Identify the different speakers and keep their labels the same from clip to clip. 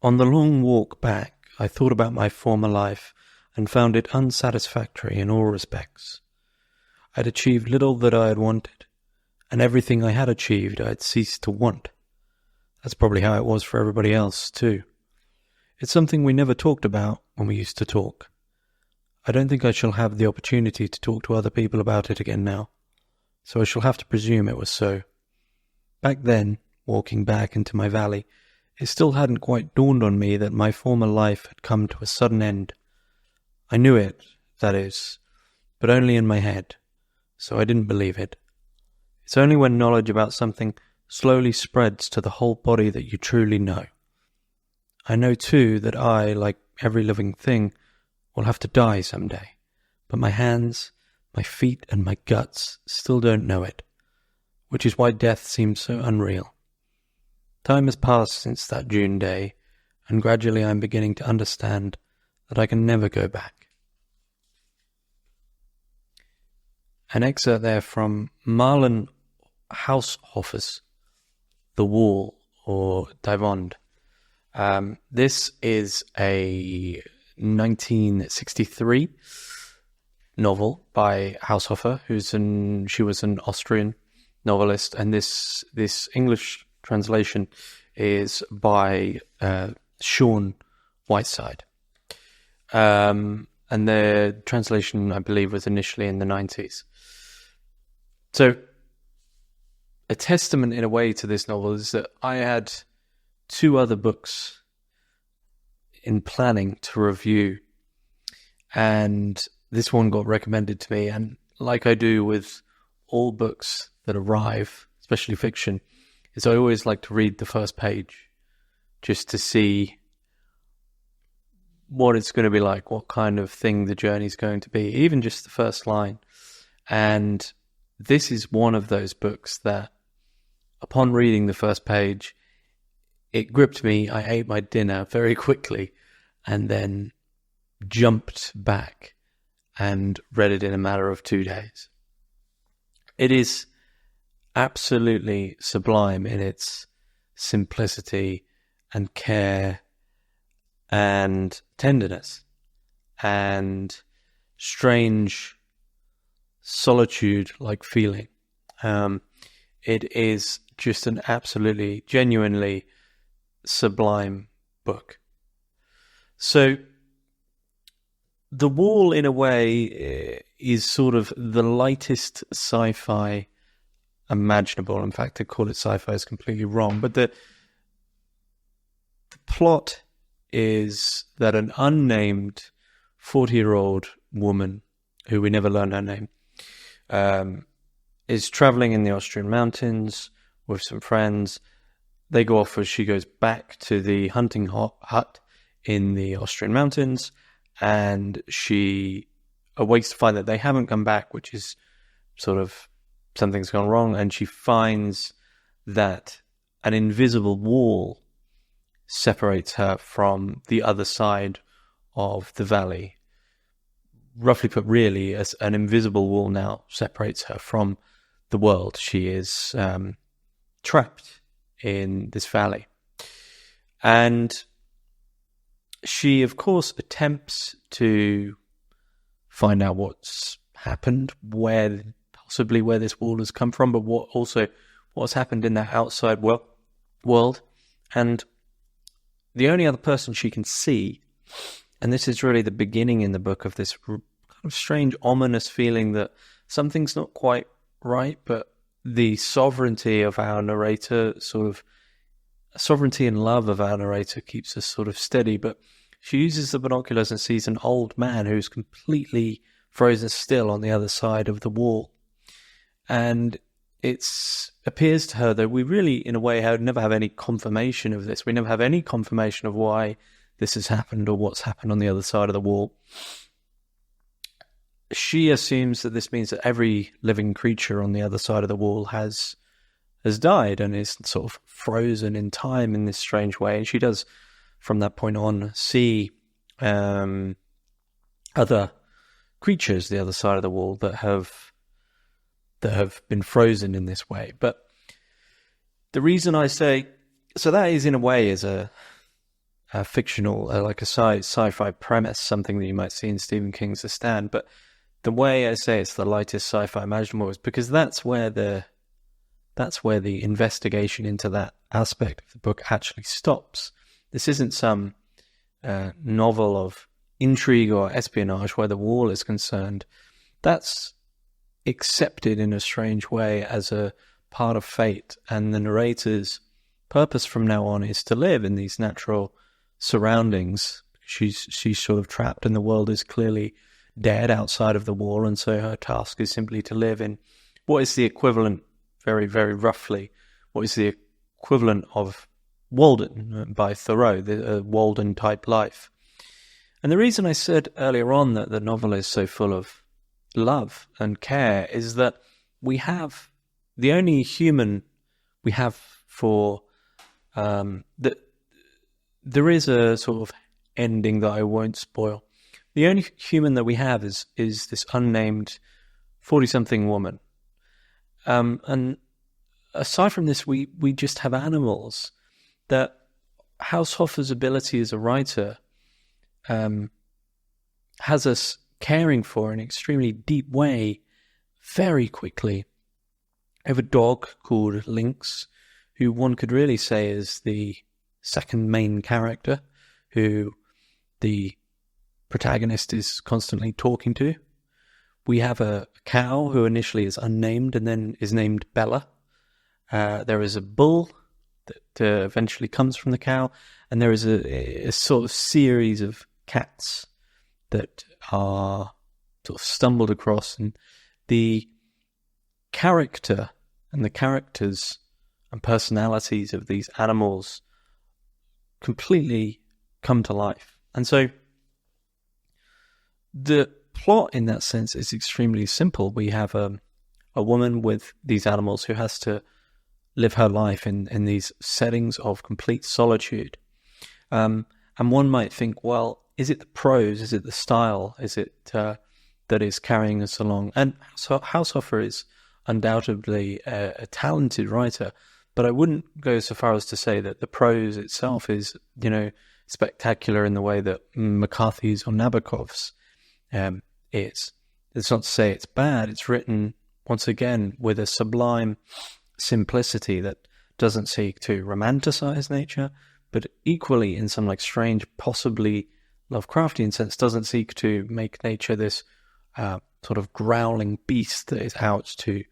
Speaker 1: On the long walk back, I thought about my former life and found it unsatisfactory in all respects. I had achieved little that I had wanted, and everything I had achieved I had ceased to want. That's probably how it was for everybody else, too. It's something we never talked about when we used to talk. I don't think I shall have the opportunity to talk to other people about it again now, so I shall have to presume it was so. Back then, walking back into my valley, it still hadn't quite dawned on me that my former life had come to a sudden end. I knew it, that is, but only in my head, so I didn't believe it. It's only when knowledge about something slowly spreads to the whole body that you truly know. I know too that I, like every living thing, will have to die someday, but my hands, my feet and my guts still don't know it, which is why death seems so unreal. Time has passed since that June day, and gradually I am beginning to understand that I can never go back. An excerpt there from Marlen Haushofer's The Wall, or Die Wand. This is a 1963 novel by Haushofer, she was an Austrian novelist, and this English translation is by Sean Whiteside. And the translation, I believe, was initially in the 90s. So, a testament in a way to this novel is that I had two other books in planning to review, and this one got recommended to me, and like I do with all books that arrive, especially fiction, is I always like to read the first page just to see what it's going to be like, what kind of thing the journey's going to be, even just the first line. And this is one of those books that, upon reading the first page, it gripped me. I ate my dinner very quickly and then jumped back and read it in a matter of 2 days. It is absolutely sublime in its simplicity and care and tenderness and strange solitude-like feeling. It is just an absolutely, genuinely sublime book. So, The Wall, in a way, is sort of the lightest sci-fi imaginable. In fact, to call it sci-fi is completely wrong. But the plot is that an unnamed 40-year-old woman, who we never learn her name, is traveling in the Austrian mountains with some friends. They go off as she goes back to the hunting hut in the Austrian mountains, and she awakes to find that they haven't come back, which is sort of something's gone wrong, and she finds that an invisible wall separates her from the other side of the valley. Roughly put, really, as an invisible wall now separates her from the world. She is trapped in this valley. And she, of course, attempts to find out what's happened, possibly where this wall has come from, but what's happened in that outside world. And the only other person she can see, and this is really the beginning in the book of this kind of strange, ominous feeling that something's not quite right, but the sovereignty of our narrator, sovereignty and love of our narrator keeps us sort of steady. But she uses the binoculars and sees an old man who's completely frozen still on the other side of the wall. And it appears to her that we really, in a way, never have any confirmation of this. We never have any confirmation of why this has happened or what's happened on the other side of the wall. She assumes that this means that every living creature on the other side of the wall has died and is sort of frozen in time in this strange way. And she does, from that point on, see other creatures the other side of the wall that have been frozen in this way. But the reason I say, so that is in a way is a fictional, like a sci-fi premise, something that you might see in Stephen King's The Stand. But the way I say it's the lightest sci-fi imaginable is because that's where the investigation into that aspect of the book actually stops. This isn't some novel of intrigue or espionage where the wall is concerned. That's accepted in a strange way as a part of fate, and the narrator's purpose from now on is to live in these natural surroundings. She's sort of trapped, and the world is clearly dead outside of the wall, and so her task is simply to live in what is the equivalent, very, very roughly, what is the equivalent of Walden by Thoreau, the Walden-type life. And the reason I said earlier on that the novel is so full of love and care is that we have the only human we have for there is a sort of ending that I won't spoil. The only human that we have is this unnamed 40-something woman. And aside from this, we just have animals that Haushofer's ability as a writer has us caring for in an extremely deep way very quickly. I have a dog called Lynx, who one could really say is the second main character, who the protagonist is constantly talking to. We have a cow who initially is unnamed and then is named Bella. There is a bull that eventually comes from the cow, and there is a sort of series of cats that are sort of stumbled across, and the character and the characters and personalities of these animals completely come to life. And so the plot in that sense is extremely simple. We have a woman with these animals who has to live her life in these settings of complete solitude. And one might think, well, is it the prose? Is it the style? Is it that is carrying us along? And so Haushofer is undoubtedly a talented writer, but I wouldn't go so far as to say that the prose itself is, spectacular in the way that McCarthy's or Nabokov's is. It's not to say it's bad. It's written, once again, with a sublime simplicity that doesn't seek to romanticize nature, but equally, in some strange, possibly Lovecraftian sense, doesn't seek to make nature this sort of growling beast that is out to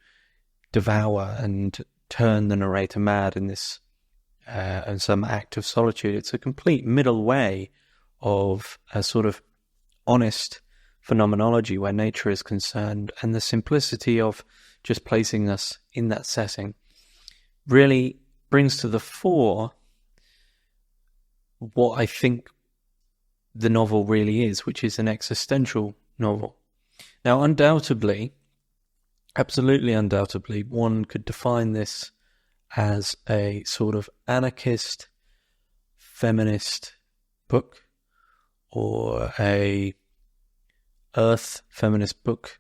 Speaker 1: devour and turn the narrator mad in this and some act of solitude. It's a complete middle way of a sort of honest phenomenology where nature is concerned, and the simplicity of just placing us in that setting really brings to the fore what I think the novel really is, which is an existential novel. Now, undoubtedly, absolutely undoubtedly, one could define this as a sort of anarchist, feminist book, or a earth feminist book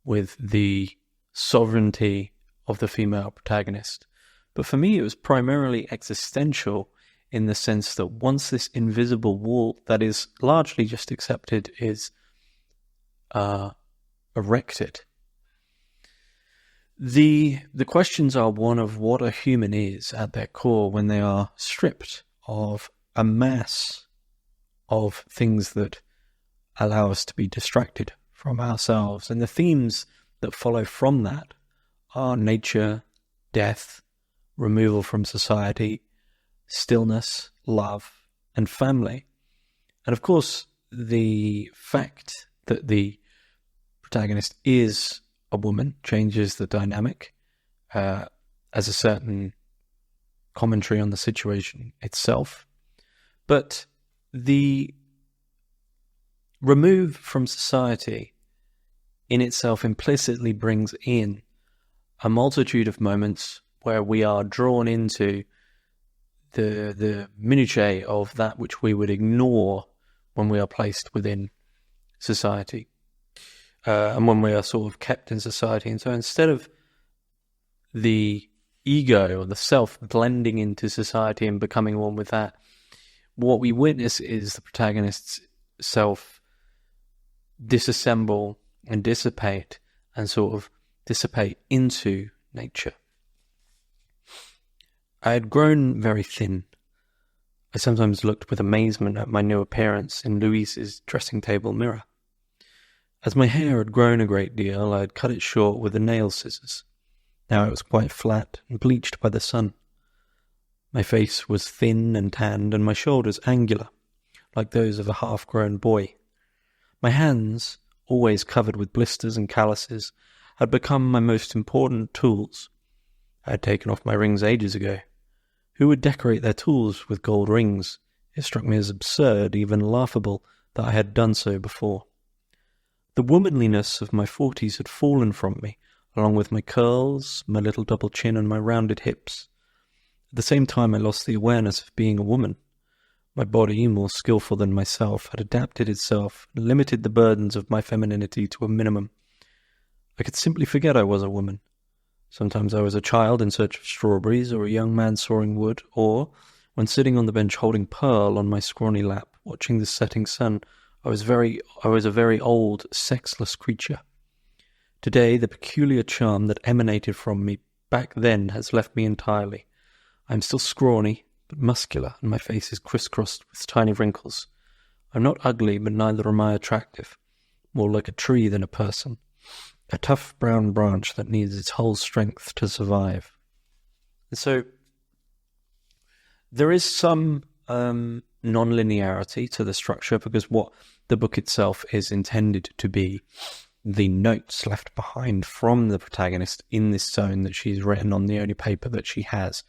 Speaker 1: with the sovereignty of the female protagonist. But for me, it was primarily existential in the sense that once this invisible wall that is largely just accepted is erected, the questions are one of what a human is at their core when they are stripped of a mass of things that allow us to be distracted from ourselves. And the themes that follow from that are nature, death, removal from society, stillness, love, and family. And of course, the fact that the protagonist is a woman changes the dynamic as a certain commentary on the situation itself. But the remove from society in itself implicitly brings in a multitude of moments where we are drawn into the minutiae of that which we would ignore when we are placed within society, and when we are sort of kept in society. And so instead of the ego or the self blending into society and becoming one with that, what we witness is the protagonist's self disassemble and dissipate and sort of dissipate into nature. I had grown very thin. I sometimes looked with amazement at my new appearance in Louise's dressing table mirror. As my hair had grown a great deal, I had cut it short with the nail scissors. Now it was quite flat and bleached by the sun. My face was thin and tanned, and my shoulders angular, like those of a half-grown boy. My hands, always covered with blisters and calluses, had become my most important tools. I had taken off my rings ages ago. Who would decorate their tools with gold rings? It struck me as absurd, even laughable, that I had done so before. The womanliness of my 40s had fallen from me, along with my curls, my little double chin, and my rounded hips. At the same time, I lost the awareness of being a woman. My body, more skillful than myself, had adapted itself and limited the burdens of my femininity to a minimum. I could simply forget I was a woman. Sometimes I was a child in search of strawberries, or a young man sawing wood, or, when sitting on the bench holding Pearl on my scrawny lap, watching the setting sun, I was a very old, sexless creature. Today, the peculiar charm that emanated from me back then has left me entirely. I am still scrawny, but muscular, and my face is crisscrossed with tiny wrinkles. I'm not ugly, but neither am I attractive. More like a tree than a person. A tough brown branch that needs its whole strength to survive. And so, there is some non-linearity to the structure, because what the book itself is intended to be the notes left behind from the protagonist in this zone that she's written on the only paper that she has,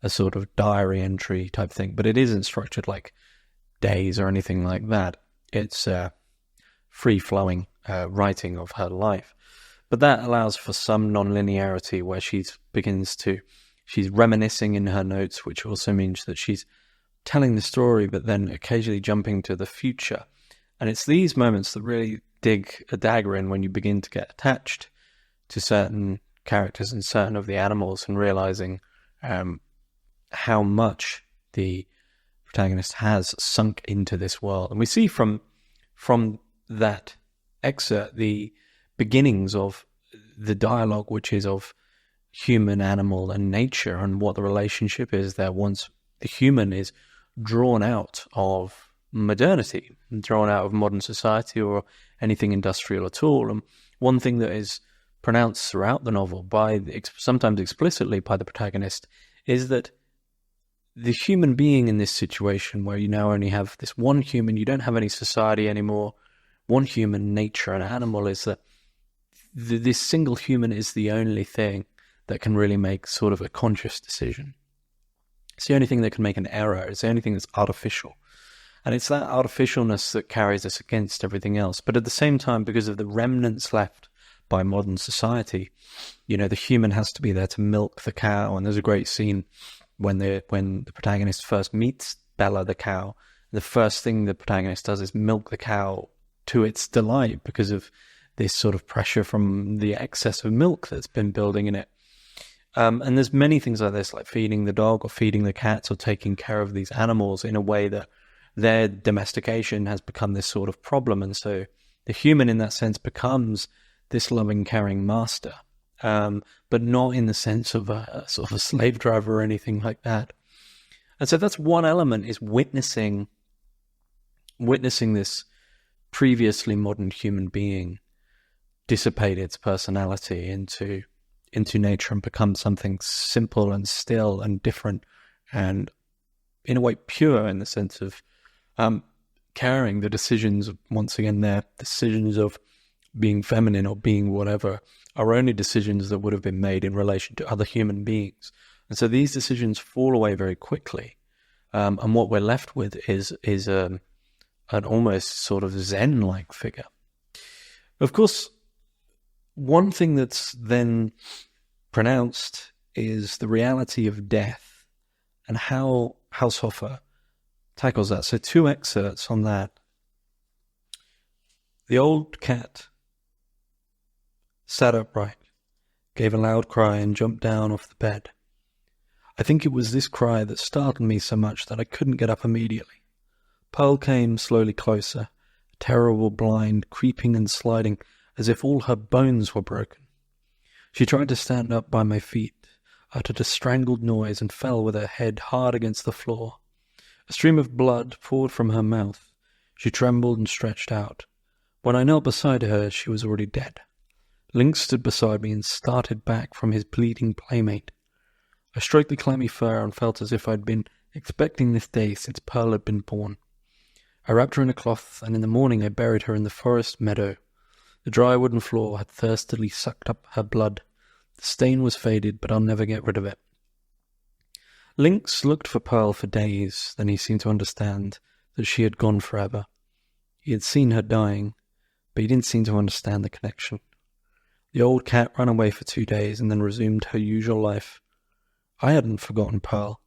Speaker 1: a sort of diary entry type thing. But it isn't structured like days or anything like that. It's free-flowing writing of her life. But that allows for some non-linearity where she's reminiscing in her notes, which also means that she's telling the story, but then occasionally jumping to the future. And it's these moments that really dig a dagger in when you begin to get attached to certain characters and certain of the animals, and realizing how much the protagonist has sunk into this world. And we see from that excerpt the beginnings of the dialogue, which is of human, animal, and nature, and what the relationship is there once the human is drawn out of modernity, drawn out of modern society or anything industrial at all. And one thing that is pronounced throughout the novel, sometimes explicitly by the protagonist, is that the human being in this situation, where you now only have this one human, you don't have any society anymore, one human, nature, and animal, is that this single human is the only thing that can really make sort of a conscious decision. It's the only thing that can make an error. It's the only thing that's artificial. And it's that artificialness that carries us against everything else. But at the same time, because of the remnants left by modern society, the human has to be there to milk the cow. And there's a great scene when the protagonist first meets Bella the cow. The first thing the protagonist does is milk the cow to its delight, because of this sort of pressure from the excess of milk that's been building in it. And there's many things like this, like feeding the dog or feeding the cats or taking care of these animals in a way that their domestication has become this sort of problem. And so the human in that sense becomes this loving, caring master, but not in the sense of a sort of a slave driver or anything like that. And so that's one element, is witnessing this previously modern human being dissipate its personality into nature and become something simple and still and different, and in a way pure, in the sense of carrying the decisions, once again, their decisions of being feminine or being whatever, are only decisions that would have been made in relation to other human beings. And so these decisions fall away very quickly, and what we're left with is an almost sort of Zen-like figure. Of course, one thing that's then pronounced is the reality of death, and how Haushofer tackles that. So 2 excerpts on that. The old cat sat upright, gave a loud cry, and jumped down off the bed. I think it was this cry that startled me so much that I couldn't get up immediately. Pearl came slowly closer, a terrible blind, creeping and sliding, as if all her bones were broken. She tried to stand up by my feet, uttered a strangled noise, and fell with her head hard against the floor. A stream of blood poured from her mouth. She trembled and stretched out. When I knelt beside her, she was already dead. Lynx stood beside me and started back from his bleeding playmate. I stroked the clammy fur and felt as if I'd been expecting this day since Pearl had been born. I wrapped her in a cloth, and in the morning I buried her in the forest meadow. The dry wooden floor had thirstily sucked up her blood. The stain was faded, but I'll never get rid of it. Lynx looked for Pearl for days, then he seemed to understand that she had gone forever. He had seen her dying, but he didn't seem to understand the connection. The old cat ran away for 2 days and then resumed her usual life. I hadn't forgotten Pearl.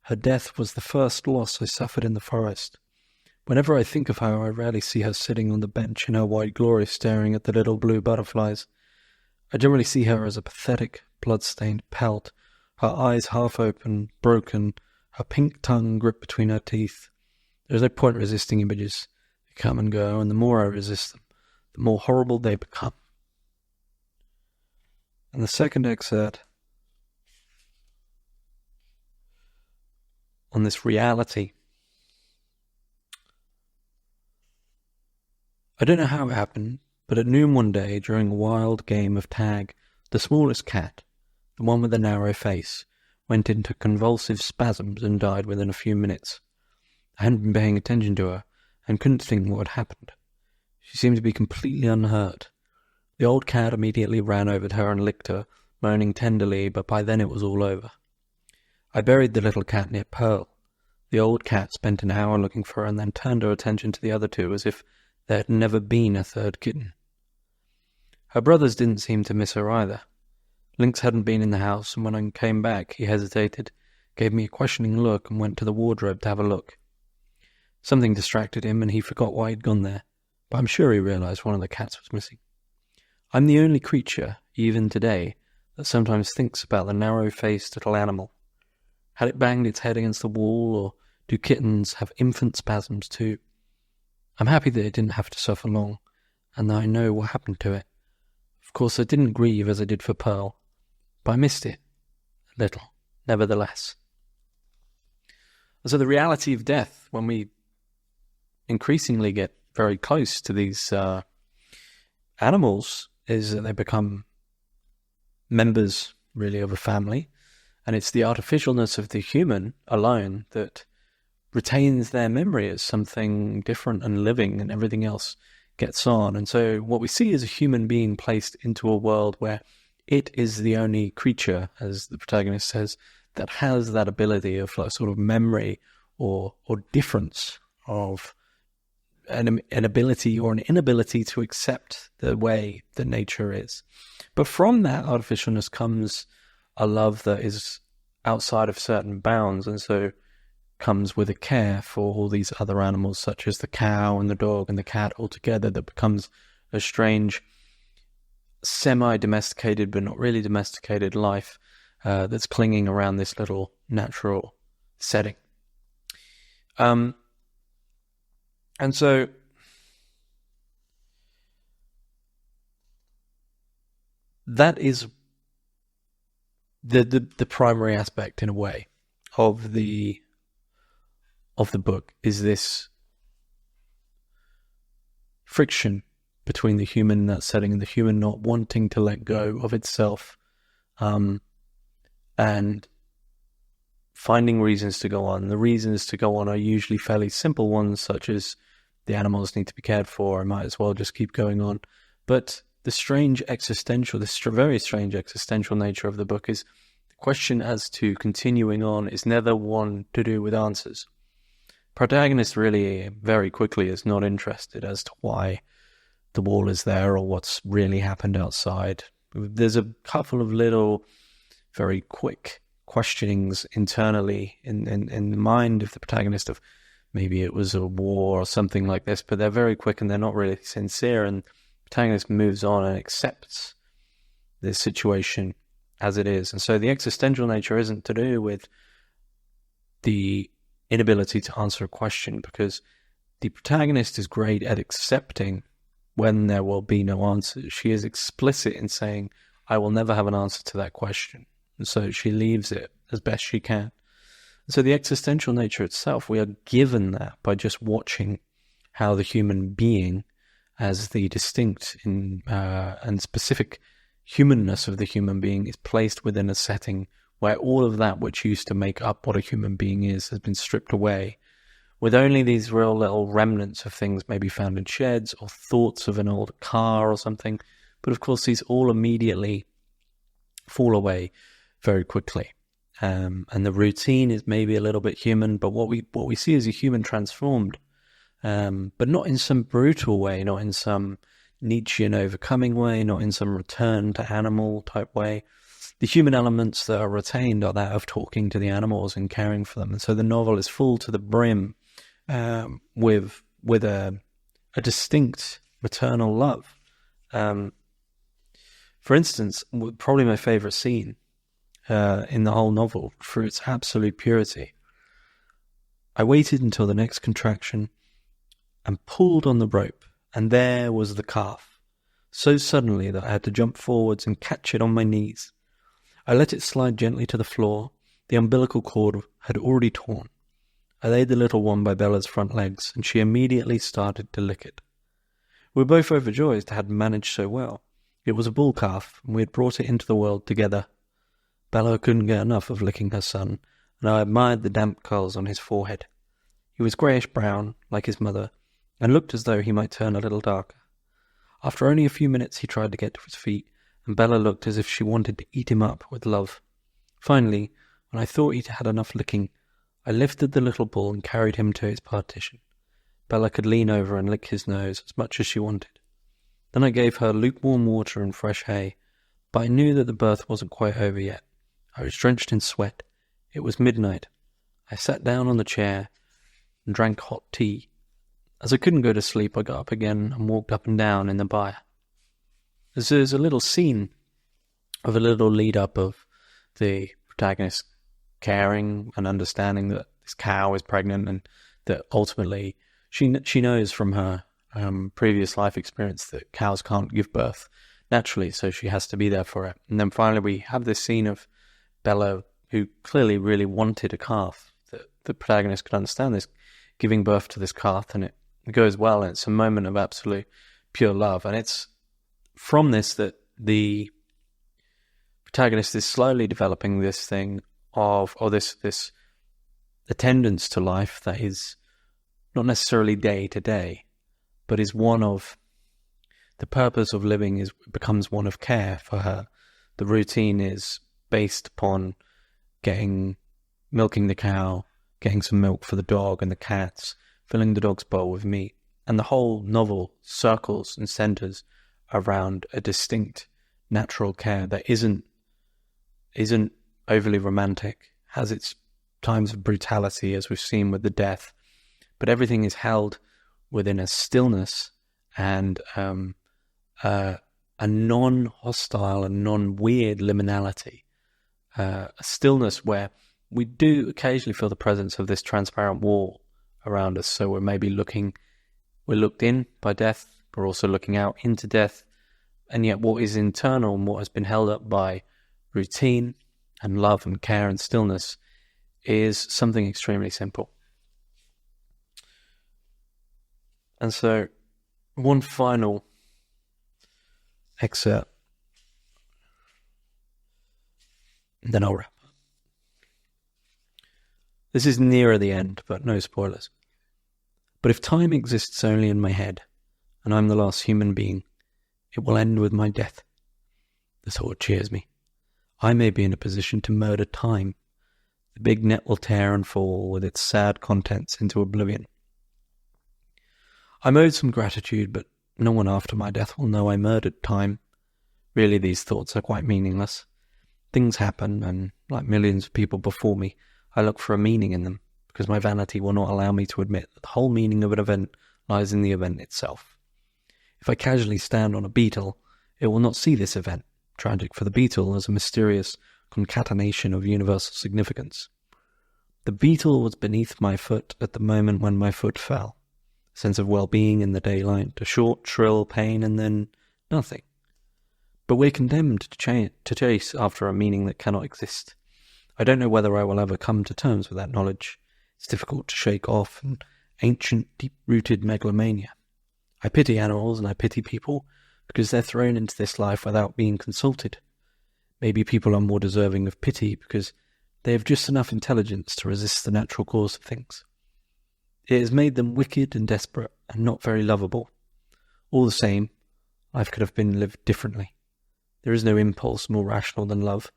Speaker 1: Her death was the first loss I suffered in the forest. Whenever I think of her, I rarely see her sitting on the bench in her white glory staring at the little blue butterflies. I generally see her as a pathetic, blood-stained pelt, her eyes half open, broken, her pink tongue gripped between her teeth. There's no point resisting images. They come and go, and the more I resist them, the more horrible they become. And the second excerpt on this reality. I don't know how it happened, but at noon one day, during a wild game of tag, the smallest cat, the one with the narrow face, went into convulsive spasms and died within a few minutes. I hadn't been paying attention to her, and couldn't think what had happened. She seemed to be completely unhurt. The old cat immediately ran over to her and licked her, moaning tenderly, but by then it was all over. I buried the little cat near Pearl. The old cat spent an hour looking for her and then turned her attention to the other two as if there had never been a third kitten. Her brothers didn't seem to miss her either. Lynx hadn't been in the house, and when I came back, he hesitated, gave me a questioning look, and went to the wardrobe to have a look. Something distracted him, and he forgot why he'd gone there, but I'm sure he realized one of the cats was missing. I'm the only creature, even today, that sometimes thinks about the narrow-faced little animal. Had it banged its head against the wall, or do kittens have infant spasms too? I'm happy that it didn't have to suffer long, and that I know what happened to it. Of course, I didn't grieve as I did for Pearl, but I missed it a little, nevertheless. And so the reality of death, when we increasingly get very close to these animals, is that they become members, really, of a family, and it's the artificialness of the human alone that retains their memory as something different and living, and everything else gets on. And so what we see is a human being placed into a world where it is the only creature, as the protagonist says, that has that ability of like sort of memory or difference, of an ability or an inability to accept the way that nature is. But from that artificialness comes a love that is outside of certain bounds, and so comes with a care for all these other animals, such as the cow and the dog and the cat altogether, that becomes a strange, semi-domesticated but not really domesticated life that's clinging around this little natural setting. And so that is the primary aspect, in a way, of the book, is this friction between the human in that setting and the human not wanting to let go of itself, and finding reasons to go on. The reasons to go on are usually fairly simple ones, such as the animals need to be cared for, I might as well just keep going on. But the very strange existential nature of the book is the question as to continuing on is never one to do with answers. Protagonist really very quickly is not interested as to why the wall is there or what's really happened outside. There's a couple of little very quick questionings internally in the mind of the protagonist of maybe it was a war or something like this, but they're very quick and they're not really sincere, and the protagonist moves on and accepts this situation as it is. And so the existential nature isn't to do with the inability to answer a question, because the protagonist is great at accepting when there will be no answer. She is explicit in saying, I will never have an answer to that question. And so she leaves it as best she can. And so the existential nature itself, we are given that by just watching how the human being, as the distinct and specific humanness of the human being, is placed within a setting where all of that which used to make up what a human being is has been stripped away, with only these real little remnants of things maybe found in sheds or thoughts of an old car or something. But of course, these all immediately fall away very quickly. And the routine is maybe a little bit human, but what we see is a human transformed, but not in some brutal way, not in some Nietzschean overcoming way, not in some return to animal type way. The human elements that are retained are that of talking to the animals and caring for them. And so the novel is full to the brim with a distinct maternal love. For instance, probably my favorite scene in the whole novel, for its absolute purity. I waited until the next contraction and pulled on the rope, and there was the calf, so suddenly that I had to jump forwards and catch it on my knees. I let it slide gently to the floor. The umbilical cord had already torn. I laid the little one by Bella's front legs, and she immediately started to lick it. We were both overjoyed to have managed so well. It was a bull calf, and we had brought it into the world together. Bella couldn't get enough of licking her son, and I admired the damp curls on his forehead. He was greyish-brown, like his mother, and looked as though he might turn a little darker. After only a few minutes he tried to get to his feet, and Bella looked as if she wanted to eat him up with love. Finally, when I thought he'd had enough licking, I lifted the little bull and carried him to his partition. Bella could lean over and lick his nose as much as she wanted. Then I gave her lukewarm water and fresh hay, but I knew that the birth wasn't quite over yet. I was drenched in sweat. It was midnight. I sat down on the chair and drank hot tea. As I couldn't go to sleep, I got up again and walked up and down in the byre. There's a little scene of a little lead-up of the protagonist caring and understanding that this cow is pregnant, and that ultimately she knows from her previous life experience that cows can't give birth naturally, so she has to be there for it. And then finally we have this scene of Bella, who clearly really wanted a calf, that the protagonist could understand this, giving birth to this calf, and it goes well, and it's a moment of absolute pure love. And it's from this that the protagonist is slowly developing this thing of, or this attendance to life that is not necessarily day to day, but is one of the purpose of living becomes one of care for her. The routine is based upon milking the cow, getting some milk for the dog and the cats, filling the dog's bowl with meat. And the whole novel circles and centers around a distinct natural care that isn't overly romantic, has its times of brutality, as we've seen with the death, but everything is held within a stillness and a non-hostile and non-weird liminality, a stillness where we do occasionally feel the presence of this transparent wall around us. So we're looked in by death, we're also looking out into death, and yet what is internal and what has been held up by routine and love and care and stillness is something extremely simple. And so, one final excerpt, and then I'll wrap up. This is nearer the end, but no spoilers. But if time exists only in my head, and I'm the last human being, it will end with my death. The thought cheers me. I may be in a position to murder time. The big net will tear and fall with its sad contents into oblivion. I'm owed some gratitude, but no one after my death will know I murdered time. Really, these thoughts are quite meaningless. Things happen, and like millions of people before me, I look for a meaning in them, because my vanity will not allow me to admit that the whole meaning of an event lies in the event itself. If I casually stand on a beetle, it will not see this event, tragic for the beetle, as a mysterious concatenation of universal significance. The beetle was beneath my foot at the moment when my foot fell. sense of well-being in the daylight, a short, shrill pain, and then nothing. But we're condemned to chase after a meaning that cannot exist. I don't know whether I will ever come to terms with that knowledge. It's difficult to shake off an ancient, deep-rooted megalomania. I pity animals and I pity people because they're thrown into this life without being consulted. Maybe people are more deserving of pity because they have just enough intelligence to resist the natural course of things. It has made them wicked and desperate and not very lovable. All the same, life could have been lived differently. There is no impulse more rational than love.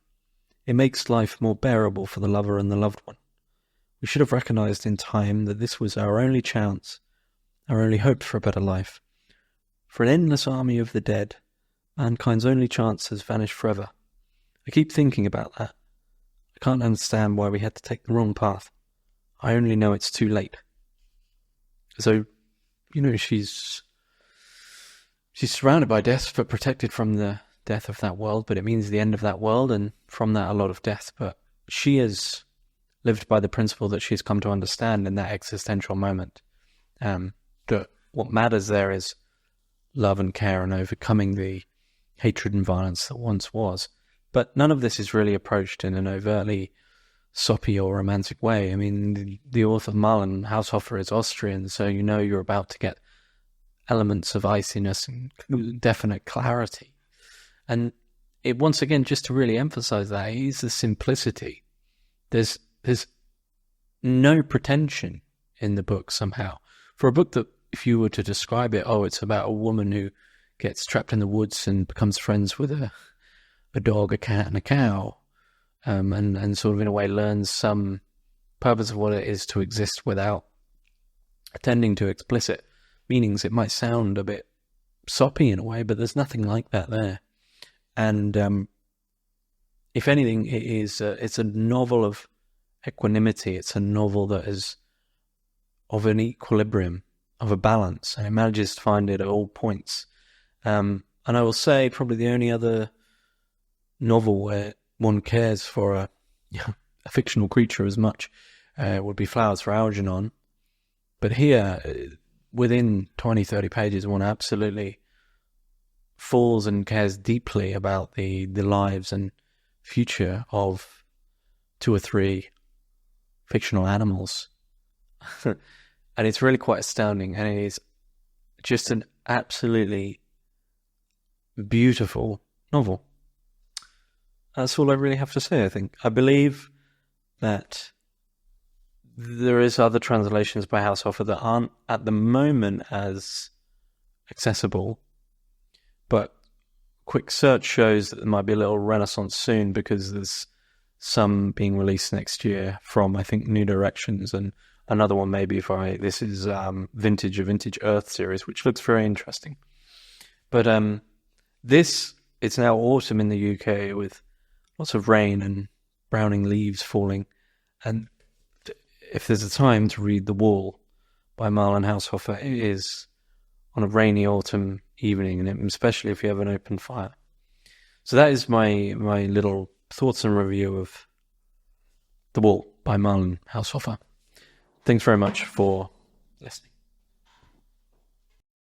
Speaker 1: It makes life more bearable for the lover and the loved one. We should have recognized in time that this was our only chance, our only hope for a better life. For an endless army of the dead, mankind's only chance has vanished forever. I keep thinking about that. I can't understand why we had to take the wrong path. I only know it's too late. So, she's surrounded by death, but protected from the death of that world, but it means the end of that world, and from that a lot of death. But she has lived by the principle that she's come to understand in that existential moment. That what matters there is love and care and overcoming the hatred and violence that once was. But none of this is really approached in an overtly soppy or romantic way. I mean, the author Marlen Haushofer is Austrian, so you're about to get elements of iciness and definite clarity. And it, once again, just to really emphasize that, is the simplicity. There's no pretension in the book somehow. For a book that, if you were to describe it, it's about a woman who gets trapped in the woods and becomes friends with a dog, a cat, and a cow, and sort of in a way learns some purpose of what it is to exist without attending to explicit meanings. It might sound a bit soppy in a way, but there's nothing like that there. And if anything, it's a novel of equanimity. It's a novel that is of an equilibrium, of a balance, and it manages to find it at all points. And I will say probably the only other novel where one cares for a fictional creature as much would be Flowers for Algernon. But here, within 20, 30 pages, one absolutely falls and cares deeply about the lives and future of 2 or 3 fictional animals. And it's really quite astounding, and it is just an absolutely beautiful novel. That's all I really have to say, I think. I believe that there is other translations by Haushofer that aren't at the moment as accessible, but quick search shows that there might be a little renaissance soon, because there's some being released next year from, I think, New Directions, and another one maybe this is Vintage Earth series, which looks very interesting. But it's now autumn in the UK with lots of rain and browning leaves falling, and if there's a time to read The Wall by Marlen Haushofer, it is on a rainy autumn evening, and especially if you have an open fire. So that is my little thoughts and review of The Wall by Marlen Haushofer. Thanks very much for listening.